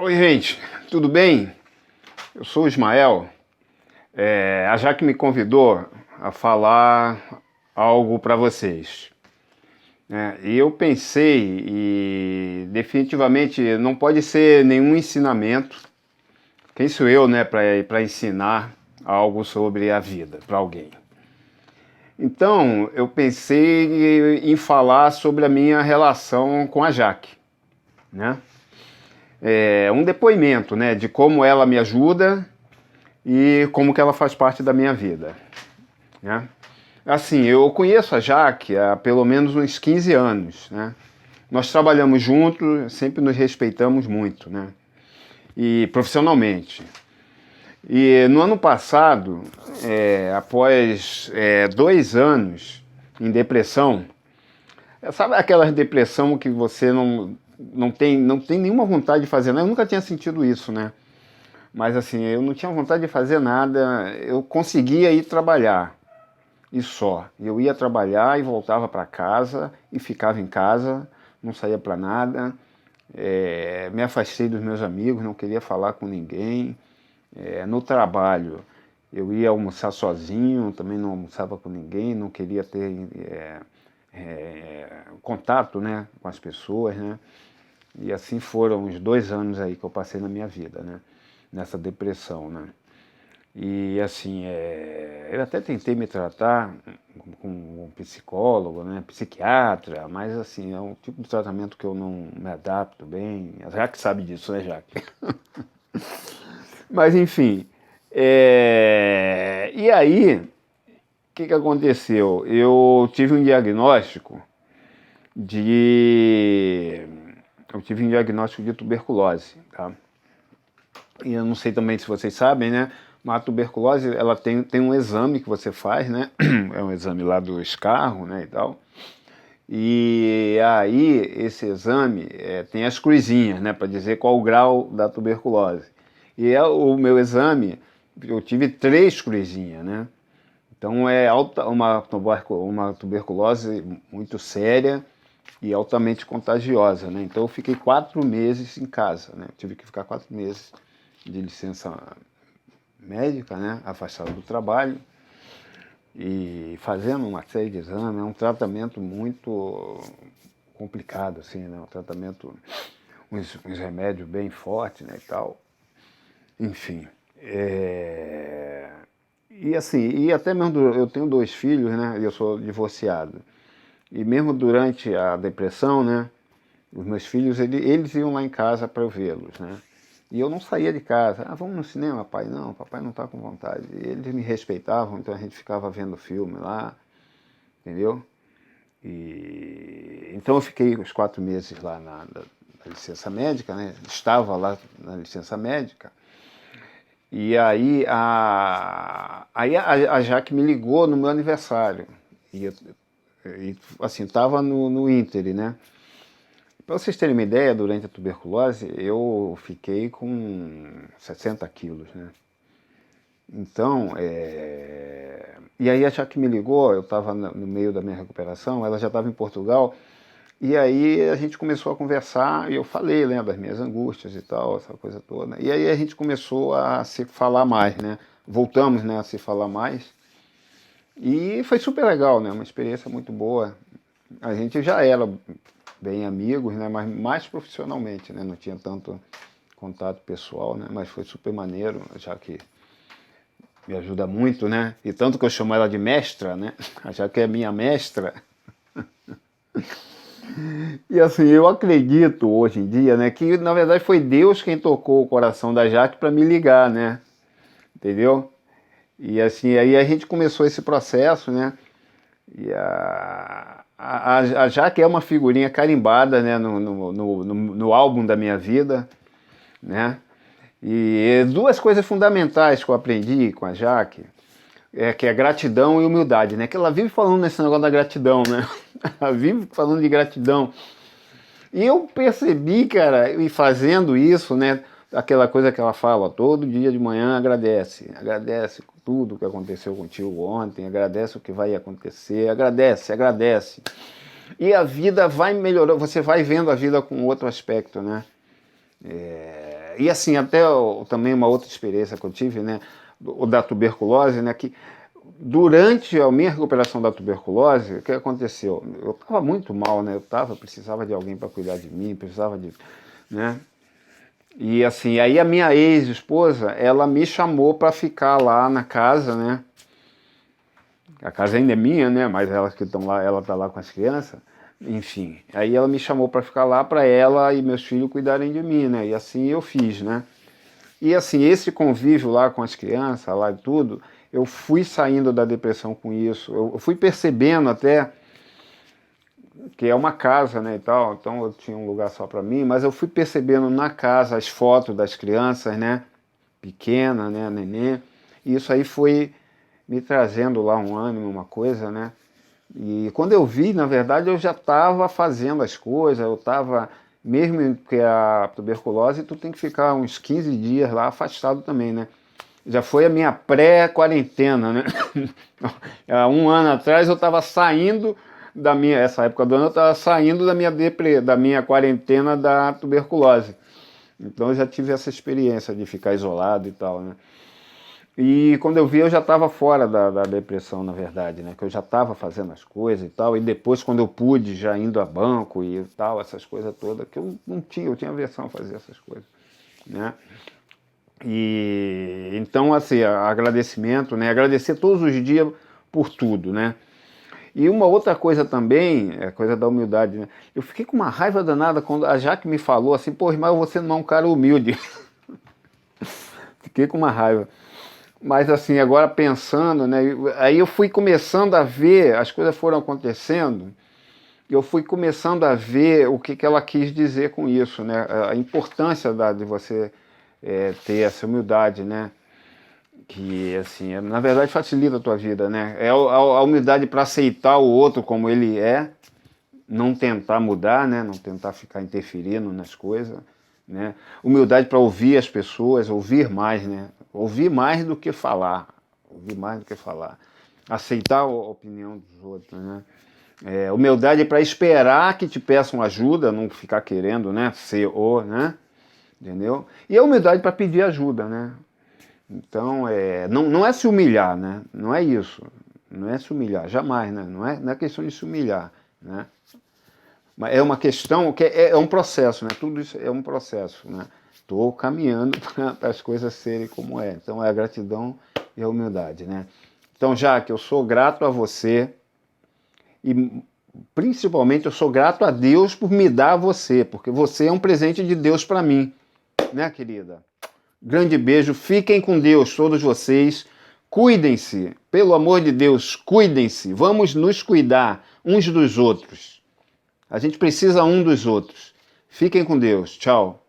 Oi, gente, tudo bem? Eu sou o Ismael. A Jaque me convidou a falar algo para vocês. E eu pensei, e definitivamente não pode ser nenhum ensinamento. Quem sou eu, né, para ensinar algo sobre a vida para alguém? Então, eu pensei em falar sobre a minha relação com a Jaque, né? Um depoimento, né, de como ela me ajuda e como que ela faz parte da minha vida, né? Assim, eu conheço a Jaque há pelo menos uns 15 anos, né? Nós trabalhamos juntos, sempre nos respeitamos muito, né? E profissionalmente. E no ano passado, após 2 anos em depressão, sabe aquela depressão que você não tem nenhuma vontade de fazer nada? Eu nunca tinha sentido isso, né? Mas assim, eu não tinha vontade de fazer nada, eu conseguia ir trabalhar, e só. Eu ia trabalhar e voltava para casa, e ficava em casa, não saía para nada, me afastei dos meus amigos, não queria falar com ninguém. No trabalho, eu ia almoçar sozinho, também não almoçava com ninguém, não queria ter contato, né, com as pessoas, né? E assim foram os 2 anos aí que eu passei na minha vida, né? Nessa depressão, né? E assim, eu até tentei me tratar com um psicólogo, né, psiquiatra, mas assim, é um tipo de tratamento que eu não me adapto bem. A Jaque sabe disso, né, Jaque? Mas enfim, e aí, o que aconteceu? Eu tive um diagnóstico de... Eu tive um diagnóstico de tuberculose, tá? E eu não sei também se vocês sabem, né? Mas a tuberculose, ela tem um exame que você faz, né? É um exame lá do escarro, né, e tal. E aí, esse exame tem as cruzinhas, né, para dizer qual o grau da tuberculose. E o meu exame, eu tive 3 cruzinhas, né? Então é uma tuberculose muito séria e altamente contagiosa, né? Então eu fiquei 4 meses em casa, né? Eu tive que ficar 4 meses de licença médica, né? Afastado do trabalho e fazendo uma série de exames. É um tratamento muito complicado, assim, né? Um tratamento, uns remédios bem fortes, né, e tal. Enfim, e assim, e até mesmo eu tenho 2 filhos, né? E eu sou divorciado. E mesmo durante a depressão, né? Os meus filhos, eles iam lá em casa para eu vê-los, né? E eu não saía de casa. Ah, vamos no cinema, pai? Não, papai não está com vontade. E eles me respeitavam, então a gente ficava vendo filme lá, entendeu? Então eu fiquei os 4 meses lá na licença médica, né? Estava lá na licença médica. E aí a Jaque me ligou no meu aniversário. E assim, estava no íntere, né? Para vocês terem uma ideia, durante a tuberculose, eu fiquei com 60 quilos, né? Então, e aí a Jaque me ligou, eu estava no meio da minha recuperação, ela já estava em Portugal, e aí a gente começou a conversar, e eu falei, né, das minhas angústias e tal, essa coisa toda. E aí a gente começou a se falar mais, né? Voltamos, né, a se falar mais. E foi super legal, né? Uma experiência muito boa. A gente já era bem amigos, né? Mas mais profissionalmente, né? Não tinha tanto contato pessoal, né? Mas foi super maneiro, já que me ajuda muito, né? E tanto que eu chamo ela de mestra, né? Já que é minha mestra. E assim, eu acredito hoje em dia, né, que na verdade foi Deus quem tocou o coração da Jaque para me ligar, né? Entendeu? E assim, aí a gente começou esse processo, né? E a Jaque é uma figurinha carimbada, né, no álbum da minha vida, né? E 2 coisas fundamentais que eu aprendi com a Jaque, que é gratidão e humildade, né? Que ela vive falando nesse negócio da gratidão, né? Ela vive falando de gratidão. E eu percebi, cara, e fazendo isso, né? Aquela coisa que ela fala, todo dia de manhã agradece tudo que aconteceu contigo ontem, agradece o que vai acontecer, agradece. E a vida vai melhorando, você vai vendo a vida com outro aspecto, né? E assim, até também uma outra experiência que eu tive, né, o da tuberculose, né, que durante a minha recuperação da tuberculose, o que aconteceu? Eu estava muito mal, né, precisava de alguém para cuidar de mim, precisava de, né, e assim, aí a minha ex-esposa, ela me chamou para ficar lá na casa, né, a casa ainda é minha, né, mas elas que estão lá, ela está lá com as crianças, enfim, aí ela me chamou para ficar lá para ela e meus filhos cuidarem de mim, né, e assim eu fiz, né. E assim, esse convívio lá com as crianças, lá e tudo, eu fui saindo da depressão com isso, eu fui percebendo até que é uma casa, né, e tal, então eu tinha um lugar só para mim, mas eu fui percebendo na casa as fotos das crianças, né, pequena, né, neném, e isso aí foi me trazendo lá um ânimo, uma coisa, né, e quando eu vi, na verdade, eu já estava fazendo as coisas, eu estava, mesmo que a tuberculose, tu tem que ficar uns 15 dias lá afastado também, né, já foi a minha pré-quarentena, né, há um ano atrás eu estava saindo essa época do ano eu estava saindo da minha quarentena da tuberculose. Então eu já tive essa experiência de ficar isolado e tal, né? E quando eu vi eu já estava fora da depressão, na verdade, né? Que eu já estava fazendo as coisas e tal. E depois quando eu pude, já indo a banco e tal, essas coisas todas, que eu não tinha, eu tinha aversão a fazer essas coisas, né? E então assim, agradecimento, né? Agradecer todos os dias por tudo, né? E uma outra coisa também, é coisa da humildade, né? Eu fiquei com uma raiva danada quando a Jaque me falou assim, pô, mas você não é um cara humilde. Fiquei com uma raiva. Mas assim, agora pensando, né? Aí eu fui começando a ver, as coisas foram acontecendo, eu fui começando a ver o que ela quis dizer com isso, né? A importância de você ter essa humildade, né? Que, assim, na verdade facilita a tua vida, né? É a humildade para aceitar o outro como ele é, não tentar mudar, né? Não tentar ficar interferindo nas coisas, né? Humildade para ouvir as pessoas, ouvir mais, né? Ouvir mais do que falar, ouvir mais do que falar. Aceitar a opinião dos outros, né? Humildade para esperar que te peçam ajuda, não ficar querendo, né? Ser né? Entendeu? E a humildade para pedir ajuda, né? Então, não é se humilhar, né? Não é isso. Não é se humilhar, jamais, né? Não é questão de se humilhar, né? Mas é uma questão que é um processo, né? Tudo isso é um processo, né? Estou caminhando para as coisas serem como é. Então, é a gratidão e a humildade, né? Então, Jaque, eu sou grato a você e, principalmente, eu sou grato a Deus por me dar você, porque você é um presente de Deus para mim, né, querida? Grande beijo, fiquem com Deus, todos vocês. Cuidem-se, pelo amor de Deus, cuidem-se. Vamos nos cuidar uns dos outros. A gente precisa um dos outros. Fiquem com Deus. Tchau.